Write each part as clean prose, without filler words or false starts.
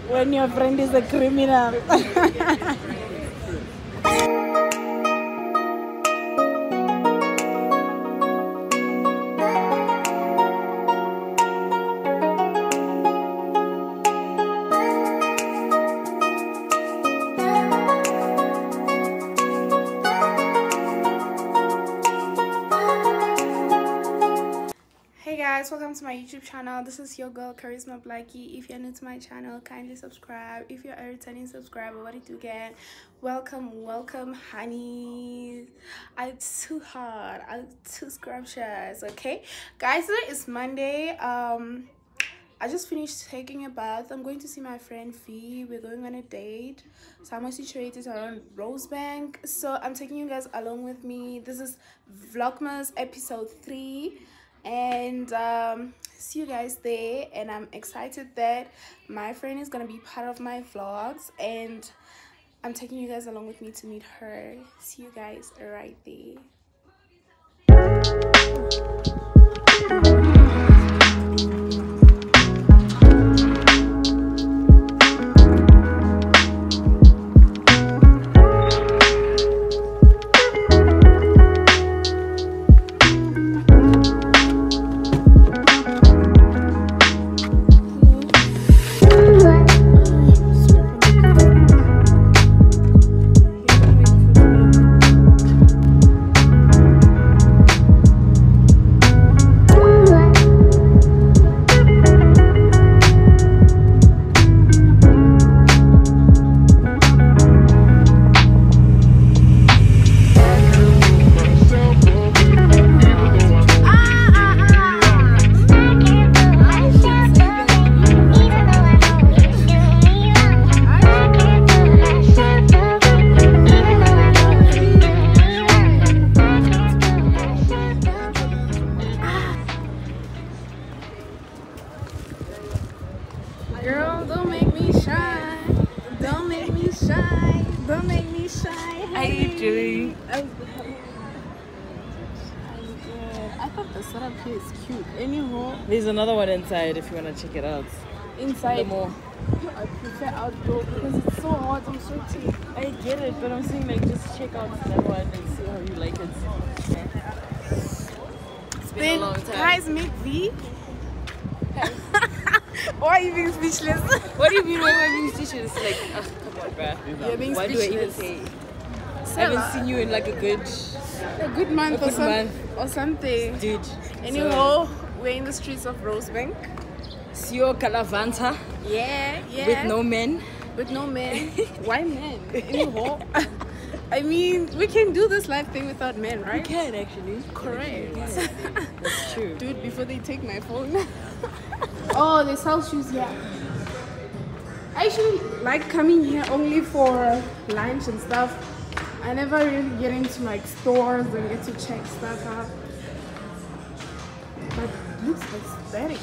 When your friend is a criminal. Welcome to my YouTube channel. This is your girl Charisma Blackie. If you're new to my channel, kindly subscribe. If you're a returning subscriber, what do you get? Welcome honey. It's too hard, it's too scrumptious. Okay guys, today is Monday. I just finished taking a bath. I'm going to see my friend Fee. We're going on a date. So I'm situated around Rosebank, so I'm taking you guys along with me. This is Vlogmas episode 3, and see you guys there. And I'm excited that my friend is gonna be part of my vlogs, and I'm taking you guys along with me to meet her. See you guys right there. Girl, don't make me shy. Don't make me shy. Don't make me shy. How you doing? I'm good. I thought the setup here is cute. Anyhow, There's another one inside if you want to check it out. inside, The more. I prefer outdoor because it's so hot. I'm sweaty. I get it, but I'm saying like just check out that one and see how you like it. It's been a long time. Guys, meet V. Why are you being speechless? What do you mean why am I being speechless? Like, come on, bruh. You're being What do I even speechless. say? I haven't seen you in like a good month, A good month. or something. dude. Anyhow, we're in the streets of Rosebank. Sio Calavanta Yeah. with no men. With no men. Why men? Anyhow, I mean, we can do this life thing without men, You right? can actually. Correct. That's true. Dude, before they take my phone. Oh, they sell shoes here. I actually like coming here only for lunch and stuff. I never really get into like stores and get to check stuff out. But it looks aesthetic.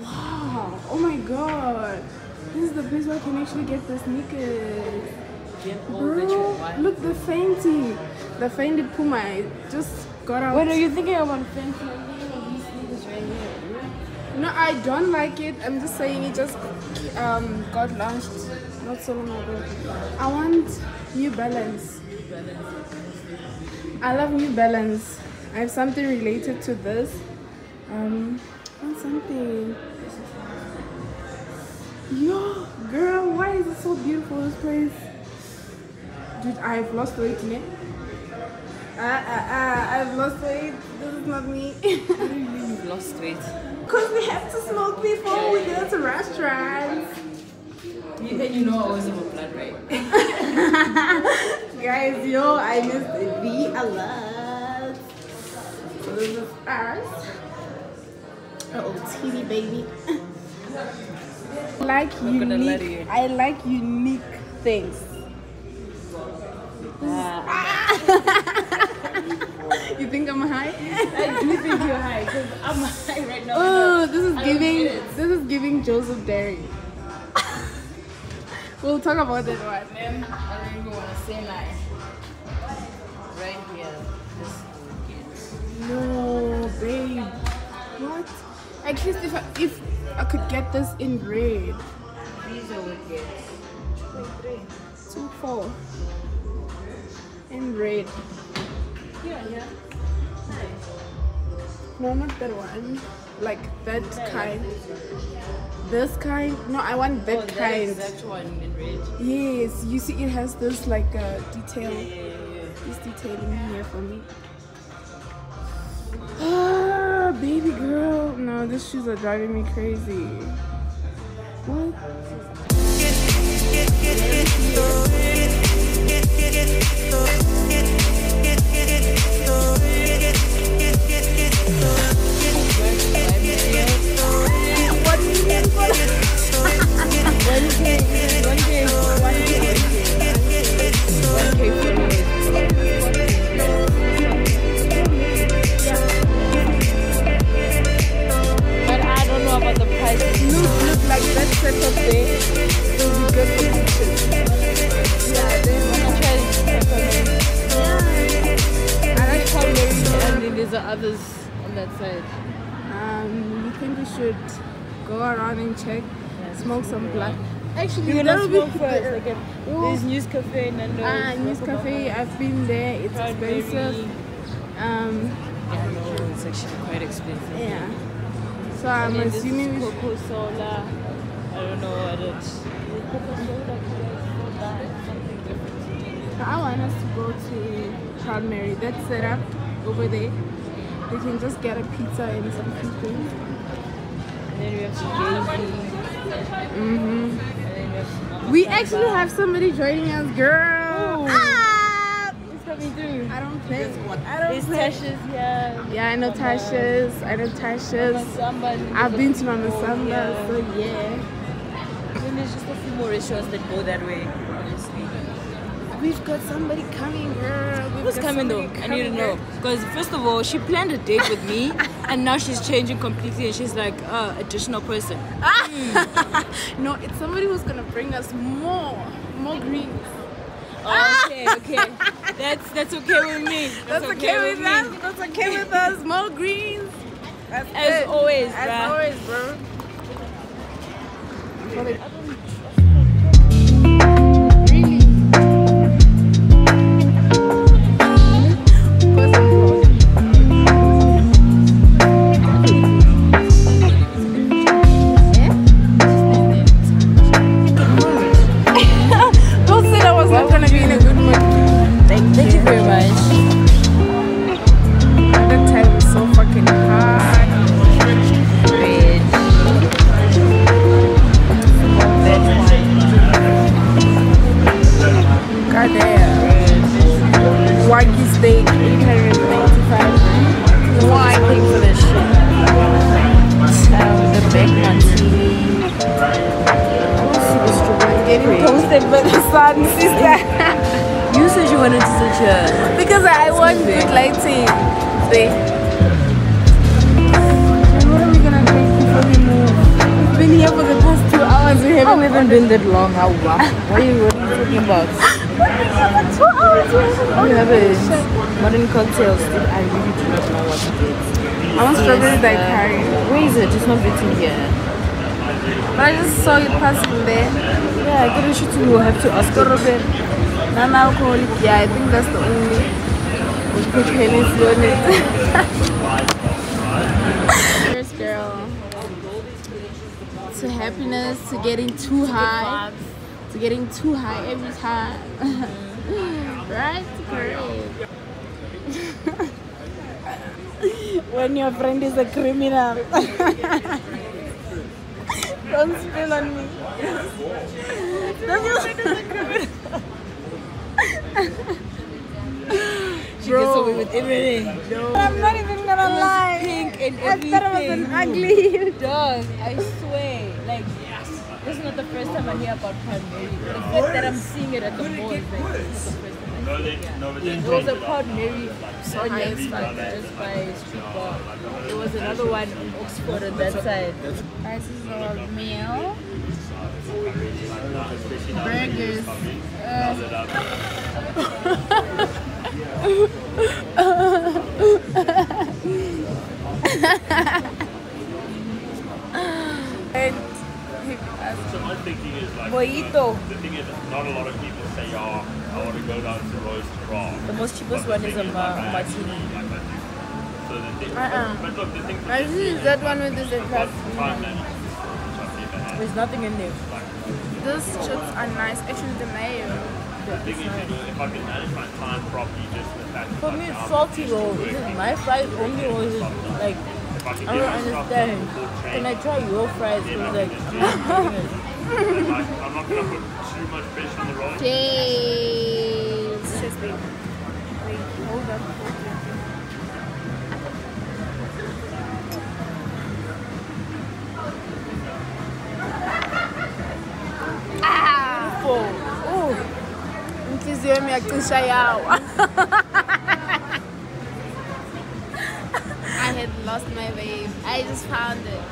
Wow. Oh my god. This is the place where I can actually get the sneakers. Get all that you Bro, want. look, the Fenty. The Fenty Puma. I just got out. What are you thinking about Fenty? I'm thinking of these sneakers right here. No, I don't like it. I'm just saying it just got launched not so long ago. I want New Balance. I love New Balance. I have something related to this. I want something. Yo, girl, why is it so beautiful, this place? Dude, I've lost weight, man. I've lost weight. This is not me. What do you mean you've lost weight? Because we have to smoke before we go to restaurants. And you know I was in my blood, right? Guys, yo, I missed V a lot. So this is ours. Oh, teeny baby. I like unique things. You think I'm high? I do think you're high because I'm high right now. Oh, this is giving Joseph Derry. We'll talk about that one. Man, I don't even want to say like right here. This No, babe. What? At least if I could get this in red. Visa would get 2-4 in red. Yeah. No, not that one. Like that kind. This kind. No, I want that kind. That exact one in red. Yes, you see, it has this like detail. Yeah. This detailing here for me. Ah, baby girl. No, these shoes are driving me crazy. What? But I don't know about the prices. Look like that setup there. It will be good for pictures. Yeah, they Wanna try this? Yeah. I like how And then there's the others on that side. you think we should go around and check, smoke some black. Actually, You're gonna that'll be smoke first. Like there's News Cafe and then News Cafe. I've been there. It's expensive. Yeah, no, it's actually quite expensive. Yeah. So I'm assuming we should. Coca-Cola. I don't know what it's. Coca-Cola, something different. I want us to go to Proud Mary. That's set up over there. We can just get a pizza and some food. And then we have some gravy. We actually have somebody joining us, girl. It's coming through. I don't play. There's Tasha's, yeah. Yeah, I know Tasha's. I've been to Mama Samba, so yeah. Then there's just a few more restaurants that go that way, honestly. We've got somebody coming, girl. Who's coming though? I need to know. Because first of all, she planned a date with me and now she's changing completely and she's like, additional person. No, it's somebody who's gonna bring us more greens. Oh, okay. That's okay with me. That's okay with us. That's okay with us. More greens. That's As good. always, As always, bro. You said you wanted to such a... Because I want good lighting. See? What are we gonna drink before we move? We've been here for the past 2 hours. We haven't been that long. How? What are you talking about? 2 hours. We have it. Modern cocktails. I really do not know what it is. I want strawberry daiquiri. Where is it? It's not written here. But I just saw it passing there. Yeah, I think we should will have to ask strawberry. Non-alcoholic. Yeah, I think that's the only. We put Hennessy on it. Cheers, girl. To happiness, to getting too high. To getting too high every time. Right? Great. When your friend is a criminal. Don't spill on me. She gets away with everything. No. I'm not even gonna lie. Pink and everything. I thought I was an ugly dog. I swear. Like, this is not the first time I hear about Proud Mary. The fact that I'm seeing it at the mall is like, this is the first time I hear it. There was a Proud Mary on just by Street Bar. There was another one in Oxford on that side. Prices of meal. Burgers. And So my thinking is like, Mojito. the thing is, not a lot of people say, oh, I want to go down to Rosebank. The most cheapest one is a martini. So the thing, but look, the thing is that one with the glass. There's nothing in there. Those chips are nice. Actually, the mayo. The thing is, you know, if I can manage my time properly, just with that. For me, it's salty roll. My fries only was like, I don't understand. Can I try your fries? Because like, I'm not doing it. I'm not going to put too much fish on the roll. Cheese. Wait, hold up. Inhliziyo yami yacisha yawa. I had lost my wave. I just found it.